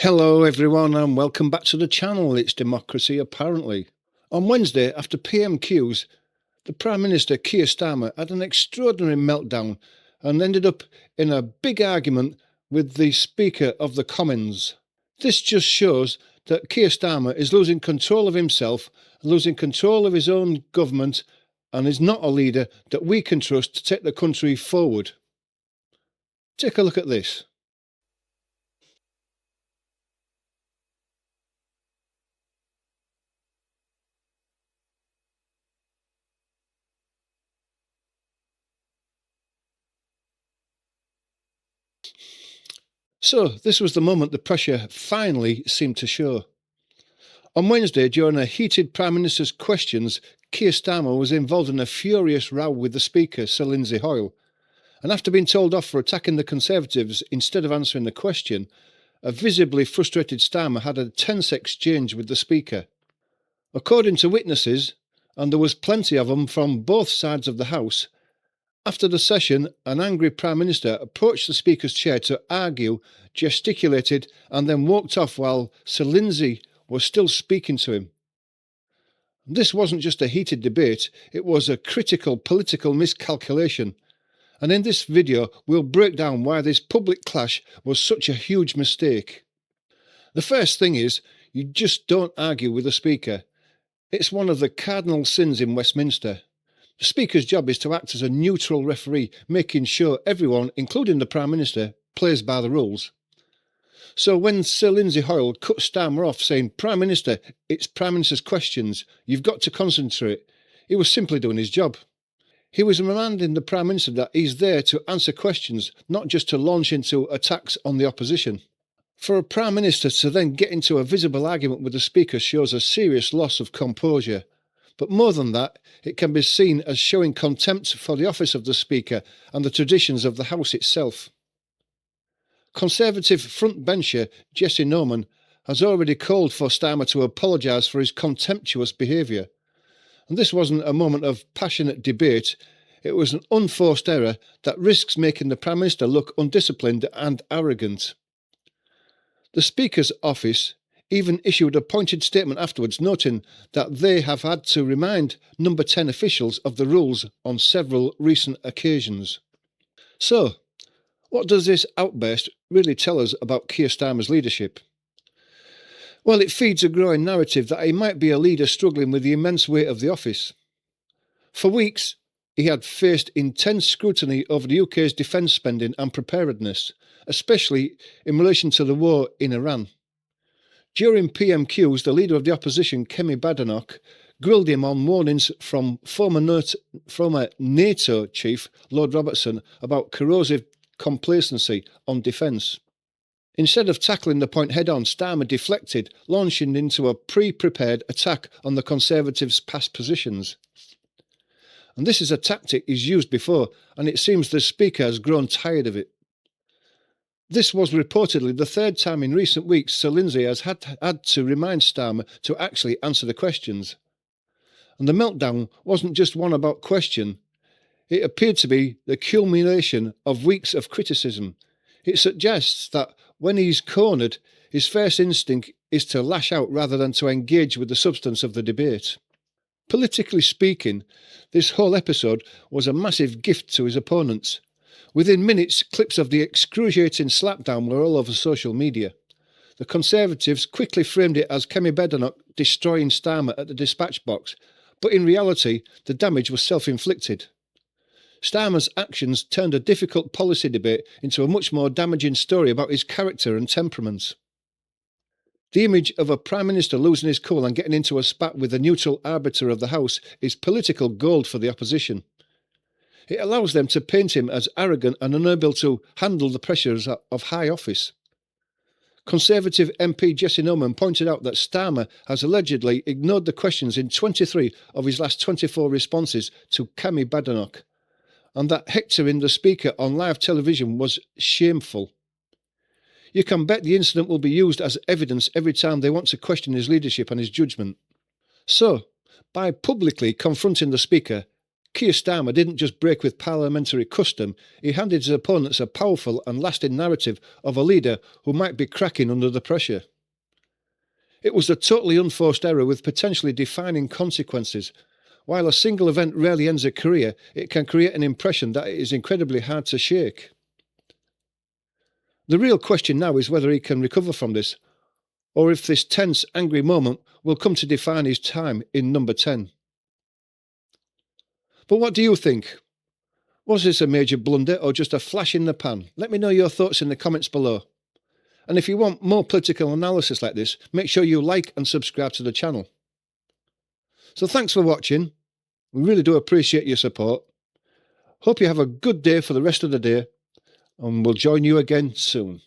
Hello everyone and welcome back to the channel. It's Democracy Apparently. On Wednesday, after PMQs, the Prime Minister Keir Starmer had an extraordinary meltdown and ended up in a big argument with the Speaker of the Commons. This just shows that Keir Starmer is losing control of himself, losing control of his own government, and is not a leader that we can trust to take the country forward. Take a look at this. So, this was the moment the pressure finally seemed to show. On Wednesday, during a heated Prime Minister's questions, Keir Starmer was involved in a furious row with the Speaker, Sir Lindsay Hoyle, and after being told off for attacking the Conservatives instead of answering the question, a visibly frustrated Starmer had a tense exchange with the Speaker. According to witnesses, and there was plenty of them from both sides of the House, after the session, an angry Prime Minister approached the Speaker's chair to argue, gesticulated, and then walked off while Sir Lindsay was still speaking to him. This wasn't just a heated debate, it was a critical political miscalculation. And in this video, we'll break down why this public clash was such a huge mistake. The first thing is, you just don't argue with the Speaker. It's one of the cardinal sins in Westminster. The Speaker's job is to act as a neutral referee, making sure everyone, including the Prime Minister, plays by the rules. So when Sir Lindsay Hoyle cut Starmer off saying, "Prime Minister, it's Prime Minister's questions, you've got to concentrate," he was simply doing his job. He was reminding the Prime Minister that he's there to answer questions, not just to launch into attacks on the opposition. For a Prime Minister to then get into a visible argument with the Speaker shows a serious loss of composure. But more than that, it can be seen as showing contempt for the office of the Speaker and the traditions of the House itself. Conservative frontbencher Jesse Norman has already called for Starmer to apologise for his contemptuous behaviour. And this wasn't a moment of passionate debate, it was an unforced error that risks making the Prime Minister look undisciplined and arrogant. The Speaker's office even issued a pointed statement afterwards noting that they have had to remind number 10 officials of the rules on several recent occasions. So, what does this outburst really tell us about Keir Starmer's leadership? Well, it feeds a growing narrative that he might be a leader struggling with the immense weight of the office. For weeks, he had faced intense scrutiny over the UK's defence spending and preparedness, especially in relation to the war in Iran. During PMQs, the leader of the opposition, Keir Starmer, grilled him on warnings from former NATO chief, Lord Robertson, about corrosive complacency on defence. Instead of tackling the point head-on, Starmer deflected, launching into a pre-prepared attack on the Conservatives' past positions. And this is a tactic he's used before, and it seems the Speaker has grown tired of it. This was reportedly the third time in recent weeks Sir Lindsay has had to remind Starmer to actually answer the questions. And the meltdown wasn't just one about question. It appeared to be the culmination of weeks of criticism. It suggests that when he's cornered, his first instinct is to lash out rather than to engage with the substance of the debate. Politically speaking, this whole episode was a massive gift to his opponents. Within minutes, clips of the excruciating slapdown were all over social media. The Conservatives quickly framed it as Keir Starmer destroying Starmer at the dispatch box, but in reality, the damage was self-inflicted. Starmer's actions turned a difficult policy debate into a much more damaging story about his character and temperament. The image of a Prime Minister losing his cool and getting into a spat with the neutral arbiter of the House is political gold for the opposition. It allows them to paint him as arrogant and unable to handle the pressures of high office. Conservative MP Jesse Norman pointed out that Starmer has allegedly ignored the questions in 23 of his last 24 responses to Keir Starmer, and that hectoring the Speaker on live television was shameful. You can bet the incident will be used as evidence every time they want to question his leadership and his judgment. So, by publicly confronting the Speaker, Keir Starmer didn't just break with parliamentary custom, he handed his opponents a powerful and lasting narrative of a leader who might be cracking under the pressure. It was a totally unforced error with potentially defining consequences. While a single event rarely ends a career, it can create an impression that it is incredibly hard to shake. The real question now is whether he can recover from this, or if this tense, angry moment will come to define his time in number 10. But what do you think? Was this a major blunder or just a flash in the pan? Let me know your thoughts in the comments below. And if you want more political analysis like this, make sure you like and subscribe to the channel. So thanks for watching. We really do appreciate your support. Hope you have a good day for the rest of the day, and we'll join you again soon.